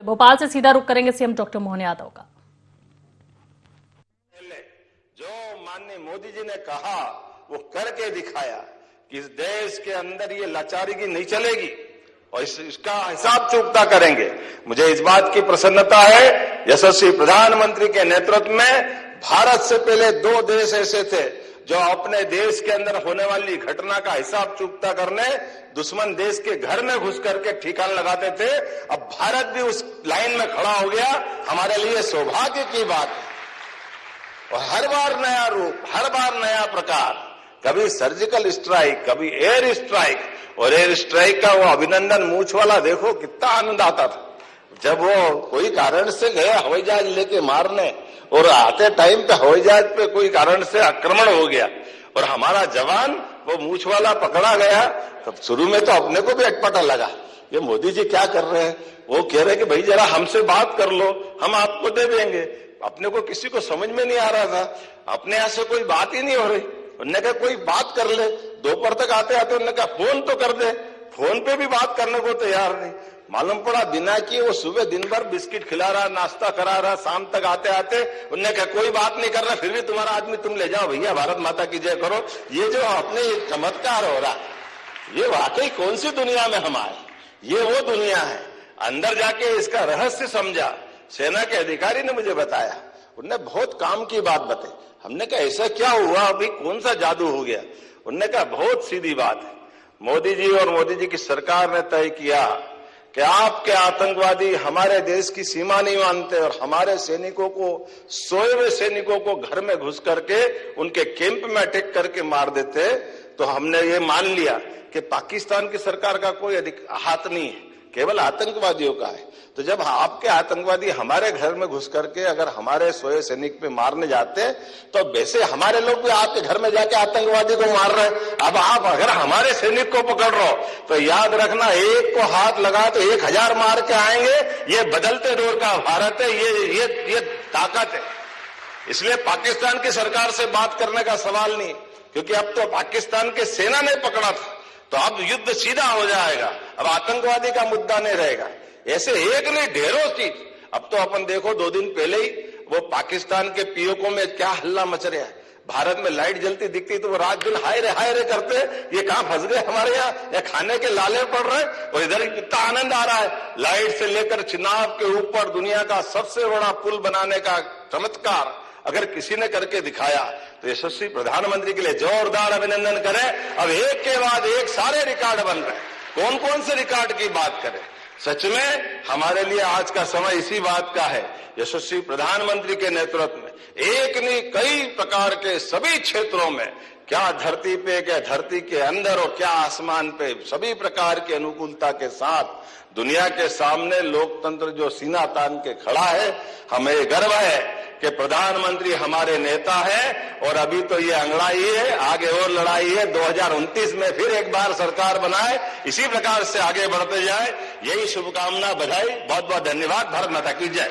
भोपाल से सीधा रुख करेंगे सीएम डॉक्टर मोहन यादव का। जो माननीय मोदी जी ने कहा वो करके दिखाया कि इस देश के अंदर ये लाचारी नहीं चलेगी और इसका हिसाब चुकता करेंगे। मुझे इस बात की प्रसन्नता है, यशस्वी प्रधानमंत्री के नेतृत्व में भारत से पहले 2 देश ऐसे थे जो अपने देश के अंदर होने वाली घटना का हिसाब चुकता करने दुश्मन देश के घर में घुस करके ठिकाना लगाते थे। अब भारत भी उस लाइन में खड़ा हो गया। हमारे लिए सौभाग्य की बात है और हर बार नया रूप, हर बार नया प्रकार, कभी सर्जिकल स्ट्राइक, कभी एयर स्ट्राइक, और एयर स्ट्राइक का वो अभिनंदन मूछ वाला देखो कितना आनंद आता था जब वो कोई कारण से गए हवाई जहाज लेके मारने और आते टाइम पे हवाई जहाज पे कोई कारण से आक्रमण हो गया और हमारा जवान वो मूछ वाला पकड़ा गया। तब शुरू में तो अपने को भी अटपटा लगा, ये मोदी जी क्या कर रहे हैं। वो कह रहे कि भाई जरा हमसे बात कर लो, हम आपको दे देंगे। अपने को किसी को समझ में नहीं आ रहा था, अपने यहां से कोई बात ही नहीं हो रही। उन्होंने कहा कोई बात कर ले। दोपहर तक आते आते उन्होंने कहा फोन तो कर दे। फोन पे भी बात करने को तैयार नहीं। मालूम पड़ा बिना किए वो सुबह दिन भर बिस्किट खिला रहा, नाश्ता करा रहा, शाम तक आते आते उन्होंने कहा कोई बात नहीं कर रहा, फिर भी तुम्हारा आदमी तुम ले जाओ भैया, भारत माता की जय करो। ये जो अपने चमत्कार हो रहा, ये वाकई कौन सी दुनिया में हम आए। ये वो दुनिया है। अंदर जाके इसका रहस्य समझा। सेना के अधिकारी ने मुझे बताया, उन्होंने बहुत काम की बात बताई। हमने कहा ऐसा क्या हुआ, अभी कौन सा जादू हो गया। उन्होंने कहा बहुत सीधी बात है, मोदी जी और मोदी जी की सरकार ने तय किया कि आपके आतंकवादी हमारे देश की सीमा नहीं मानते और हमारे सैनिकों को, सोए हुए सैनिकों को घर में घुस करके उनके कैंप में अटैक करके मार देते। तो हमने ये मान लिया कि पाकिस्तान की सरकार का कोई हाथ नहीं है, केवल आतंकवादियों का है। तो जब आपके आतंकवादी हमारे घर में घुस करके अगर हमारे सोए सैनिक पे मारने जाते तो वैसे हमारे लोग भी आपके घर में जाके आतंकवादी को मार रहे हैं। अब आप अगर हमारे सैनिक को पकड़ रहे हो तो याद रखना, एक को हाथ लगा तो 1000 मार के आएंगे। ये बदलते दौर का भारत है, ये ताकत है। इसलिए पाकिस्तान की सरकार से बात करने का सवाल नहीं, क्योंकि अब तो पाकिस्तान के सेना ने पकड़ा था, तो अब युद्ध सीधा हो जाएगा। अब आतंकवादी का मुद्दा नहीं रहेगा। ऐसे एक नहीं ढेरों चीज। अब तो अपन देखो 2 दिन पहले ही वो पाकिस्तान के पीओकों में क्या हल्ला मच रहा है। भारत में लाइट जलती दिखती तो वो रात दिन हाय रे करते, ये कहां फंस गए हमारे यहाँ, या खाने के लाले पड़ रहे। और इधर कितना आनंद आ रहा है, लाइट से लेकर चिनाब के ऊपर दुनिया का सबसे बड़ा पुल बनाने का चमत्कार अगर किसी ने करके दिखाया तो यशस्वी प्रधानमंत्री के लिए जोरदार अभिनंदन करें। अब एक के बाद एक सारे रिकॉर्ड बन रहे हैं। कौन कौन से रिकॉर्ड की बात करें। सच में हमारे लिए आज का समय इसी बात का है, यशस्वी प्रधानमंत्री के नेतृत्व में एक नहीं कई प्रकार के सभी क्षेत्रों में, क्या धरती पे, क्या धरती के अंदर और क्या आसमान पे, सभी प्रकार की अनुकूलता के साथ दुनिया के सामने लोकतंत्र जो सीना तान के खड़ा है। हमें गर्व है कि प्रधानमंत्री हमारे नेता है और अभी तो ये अंगड़ाई है, आगे और लड़ाई है। 2029 में फिर एक बार सरकार बनाए, इसी प्रकार से आगे बढ़ते जाए। यही शुभकामना, बधाई, बहुत बहुत धन्यवाद। भारत माता की जय।